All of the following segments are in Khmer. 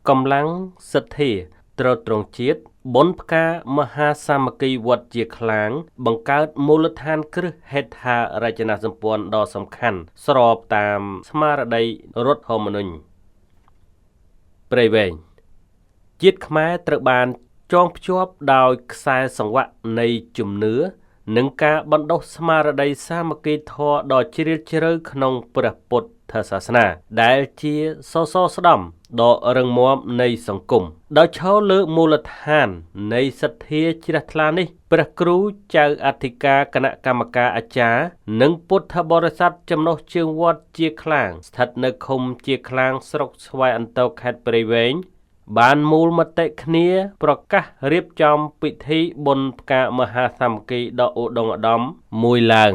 កម្លាំងសទ្ធាត្រត្រង់ជាតិបុណ្យផ្កាមហាសាមគ្គីវត្តជាខ្លាំងបង្កើតមូលដ្ឋានគ្រឹះហេដ្ឋារចនាសម្ព័ន្ធដ៏សំខាន់ស្របតាមស្មារតីរដ្ឋធម្មនុញ្ញព្រៃវែងជាតិខ្មែរត្រូវបានចងភ្ជាប់ដោយខ្សែសង្វាក់នៃជំនឿនិងការបណ្ដុះស្មារតីសាមគ្គីធម៌ដ៏ជ្រាលជ្រៅក្នុងព្រះពុទ្ធសាសនាដែលជាសសរស្តម្ភដ៏រឹងមាំនៃសង្គមដោយឈរលើមូលដ្ឋាននៃសទ្ធាជ្រះថ្លានេះព្រះគ្រូចៅអធិការគណៈកម្មការអាចារ្យនិងពុទ្ធបរិស័ទចំណុះជើងវត្តជាខ្លាំងស្ថិតនៅឃុំជាខ្លាំងស្រុកស្វាយអន្តោខេត្តព្រៃវែងបានមូលមតិគ្នាប្រកាសរៀបចំពិធីបុណ្យផ្កាមហាសាមគ្គីដ៏ឧត្តមឧត្តមមួយឡើង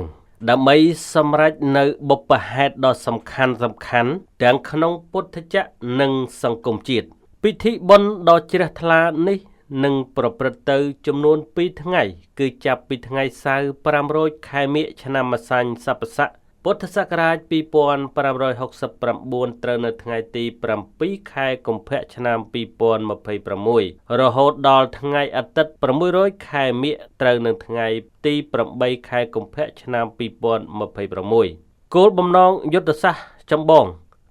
ដើម្បីសម្រេចនៅបុព្វហេតុដ៏សំខាន់ទាំងក្នុងពុទ្ធចក្រនិងសង្គមជាតិពិធីបុណ្យដ៏ជ្រះថ្លានេះនឹងប្រព្រឹត្តទៅចំនួន2ថ្ងៃគឺចាប់ពីថ្ងៃសៅរ៍500ខែមិញឆ្នាំម្សាញ់ស័ព្ទស័កពុទ្ធសករាជ2569ត្រូវនៅថ្ងៃទី7ខែកុម្ភៈឆ្នាំ2026រហូតដល់ថ្ងៃអាទិត្យ600ខែមិញត្រូវនៅថ្ងៃទី8ខែកុម្ភៈឆ្នាំ2026គោលបំណងយុទ្ធសាស្ត្រចម្បង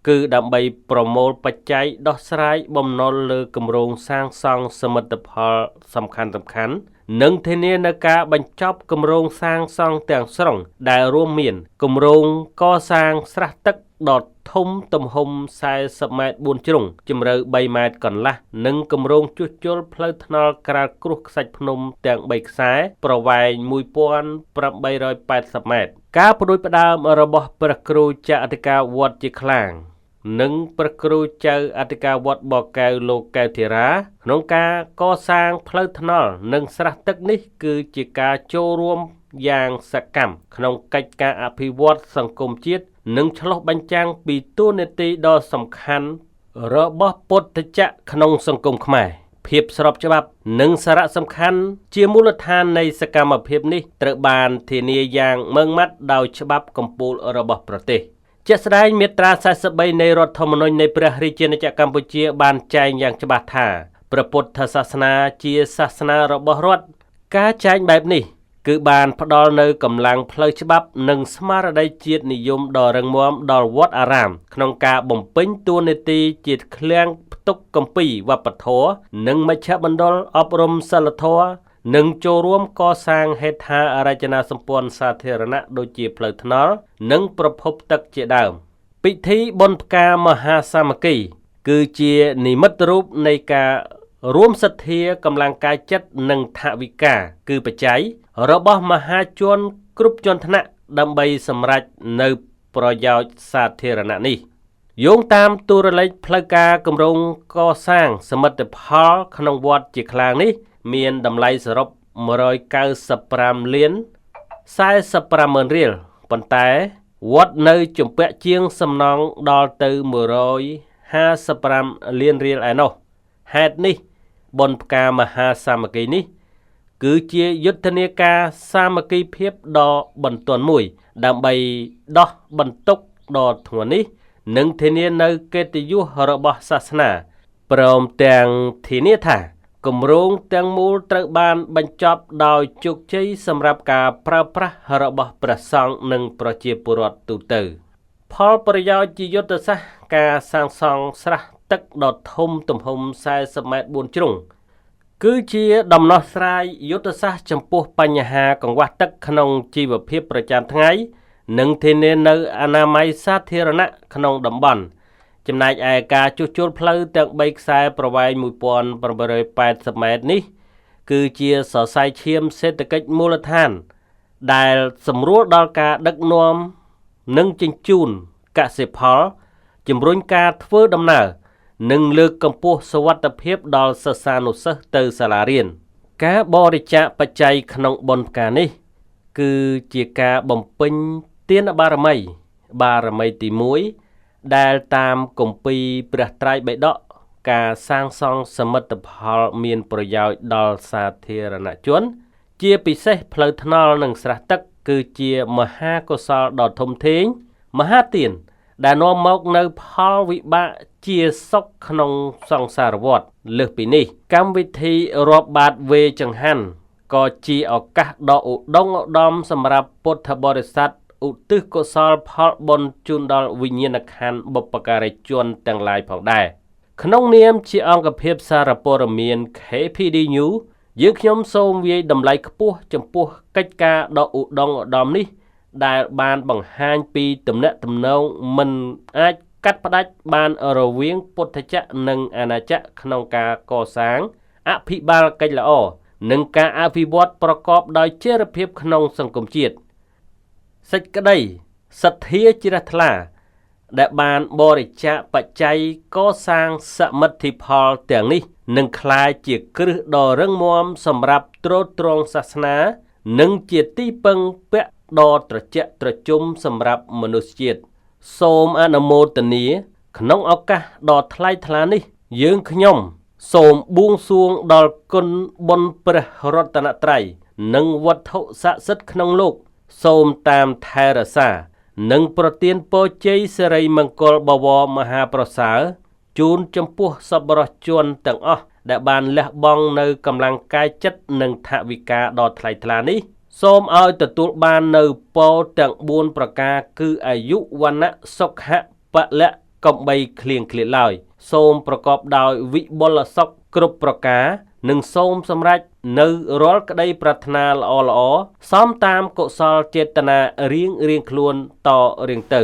គឺដើម្បីប្រមូលបច្ច័យដោះស្រាយបំណុលលើគម្រោងសាងសង់សមិទ្ធផលសំខាន់និងធានានៅការបញ្ចប់គម្រោងសាងសង់ទាំងស្រុងដែលរួមមានគម្រោងកសាងស្រះទឹកដ៏ធំទំហំ40ម៉ែត្រ4ជ្រុងជម្រៅ3ម៉ែត្រកន្លះនិងគម្រោងជួសជុលផ្លូវថ្នល់ក្រាលគ្រួសខ្សាច់ភ្នំទាំង3ខ្សែប្រវែង1880ម៉ែត្រការផ្ដួចផ្ដើមរបស់ព្រះគ្រូចៅអធិការវត្តជាខ្លាំងនិងព្រះគ្រូចៅអធិការវត្តបកែវលោកកែវធីរាក្នុងការកសាងផ្លូវថ្នល់និងស្រះទឹកនេះគឺជាការចូលរួមយ៉ាងសកម្មក្នុងកិច្ចការអភិវឌ្ឍសង្គមជាតិនិងឆ្លុះបញ្ចាំងពីតួនាទីដ៏សំខាន់របស់ពុទ្ធចក្រក្នុងសង្គមខ្មែរភាពស្របច្បាប់និងសារៈសំខាន់ជាមូលដ្ឋាននៃសកម្មភាពនេះត្រូវបានធានាយ៉ាងម៉ឺងម៉ាត់ដោយច្បាប់កំពូលរបស់ប្រទេសជាក់ស្ដែងមាត្រា43នៃរដ្ឋធម្មនុញ្ញនៃព្រះរាជាណាចក្រកម្ពុជាបានចែងយ៉ាងច្បាស់ថាព្រះពុទ្ធសាសនាជាសាសនារបស់រដ្ឋការចែងបែបនេះគឺបានផ្ដល់នូវកម្លាំងផ្លូវច្បាប់និងស្មារតីជាតិនិយមដ៏រឹងមាំដល់វត្តអារាមក្នុងការបំពេញតួនាទីជាឃ្លាំងផ្ទុកគម្ពីរវប្បធម៌និងមជ្ឈមណ្ឌលអប់រំសិលធម៌និងចូលរួមកសាងហេដ្ឋារចនាសម្ព័ន្ធសាធារណៈដូចជាផ្លូវថ្នល់និងប្រភពទឹកជាដើមពិធីបុណ្យផ្កាមហាសាមគ្គីគឺជានិមិត្តរូបនៃការរួមសទ្ធាកម្លាំងកាយចិត្តនិងថវិកាគឺបច្ច័យរបស់មហាជនគ្រប់ជាន់ថ្នាក់ដើម្បីសម្រេចនៅប្រយោជន៍សាធារណៈនេះយោងតាមទូរលេខផ្លូវការគម្រោងកសាងសមិទ្ធផលក្នុងវត្តជាខ្លាំងនេះមានតម្លៃសរុប195លាន45ម៉ឺនរៀលប៉ុន្តែវត្តនៅជំពាក់ជាងសំណងដល់ទៅ155លានរៀលឯណោះហេតុនេះបុណ្យផ្កាមហាសាមគ្គីនេះគឺជាយុទ្ធនាការសាមគ្គីភាពដ៏បន្ទាន់មួយដើម្បីដោះបន្ទុកដ៏ធ្ងន់នេះនិងធានានៅកិត្តិយសរបស់សាសនាព្រមទាំងធានាថាគម្រោងទាំងមូលត្រូវបានបញ្ចប់ដោយជោគជ័យសម្រាប់ការប្រើប្រាស់របស់ព្រះសង្ឃនិងប្រជាពលរដ្ឋទូទៅផលប្រយោជន៍ជាយុទ្ធសាស្ត្រការសាងសង់ស្រះទឹកដ៏ធំទំហំ40ម៉ែត្រ4ជ្រុងគឺជាដំណោះស្រាយយុទ្ធសាស្ត្រចំពោះបញ្ហាកង្វះទឹកក្នុងជីវភាពប្រចាំថ្ងៃនិងធានានៅអនាម័យសាធារណៈក្នុងតំបន់ចំណែកឯការជួសជុលផ្លូវទាំង3ខ្សែប្រវែង1880ម៉ែត្រនេះគឺជាសរសៃឈាមសេដ្ឋកិច្ចមូលដ្ឋានដែលសម្រួលដល់ការដឹកនាំនិងជញ្ជូនកសិផលជំរុញការធ្វើដំណើរនិងលើកកម្ពស់សុវត្ថិភាពដល់សិស្សានុសិស្សទៅសាលារៀនការបរិច្ចាគបច្ច័យក្នុងបុណ្យផ្កានេះគឺជាការបំពេញទានបារមីទី1ដែលតាមគម្ពីរព្រះត្រៃបិដកការសាងសង់សមិទ្ធផលមានប្រយោជន៍ដល់សាធារណជនជាពិសេសផ្លូវថ្នល់និងស្រះទឹកគឺជាមហាកុសលដ៏ធំធេងមហាទាន ដែលនាំមកនៅផលវិបាកជាសុខក្នុងសង្សារវដ្តលើសពីនេះកម្មវិធីរាប់បាតវេចង្ហាន់ក៏ជាឱកាសដ៏ឧត្តមឧត្តមសម្រាប់ពុទ្ធបរិស័ទឧទ្ទិសកុសលផលបុណ្យជូនដល់វិញ្ញាណក្ខន្ធបុព្វការីជនទាំងឡាយផងដែរក្នុងនាមជាអង្គភាពសារព័ត៌មាន KPD News យើងខ្ញុំសូមវាយតម្លៃខ្ពស់ចំពោះកិច្ចការដ៏ឧត្តមឧត្តមនេះដែលបានបង្ហាញពីទំនាក់ទំនងមិនអាចកាត់ផ្ដាច់បានរវាងពុទ្ធចក្រនិងអាណាចក្រក្នុងការកសាងអភិបាលកិច្ចល្អនិងការអភិវឌ្ឍប្រកបដោយចីរភាពក្នុងសង្គមជាតិសេចក្តីសទ្ធាជ្រះថ្លាដែលបានបរិច្ចាគបច្ច័យកសាងសមិទ្ធផលទាំងនេះនឹងក្លាយជាគ្រឹះដ៏រឹងមាំសម្រាប់ទ្រទ្រង់សាសនានិងជាទីពឹងពាក់ដ៏ត្រជាក់ត្រជុំសម្រាប់មនុស្សជាតិសូមអនុមោទនាក្នុងឱកាសដ៏ថ្លៃថ្លានេះយើងខ្ញុំសូមបួងសួងដល់គុណបុណ្យព្រះរតនត្រ័យនិងវត្ថុស័ក្តិសិទ្ធិក្នុងលោកសូមតាមថែរក្សានិងប្រទានពរជ័យសិរីមង្គលបវរមហាប្រសើរជូនចំពោះសប្បុរសជនទាំងអស់ដែលបានលះបង់នៅកម្លាំងកាយចិត្តនិងថវិកាដ៏ថ្លៃថ្លានេះសូមឲ្យទទួលបាននៅពរទាំង4ប្រការគឺអាយុវណ្ណៈសុខៈពលៈកំបីឃ្លៀងឃ្លាតឡើយសូមប្រកបដោយវិបុលសុខគ្រប់ប្រការនិងសូមសម្រេចនៅរាល់ក្តីប្រាថ្នាល្អៗសមតាមកុសលចេតនារៀងខ្លួនតរៀងទៅ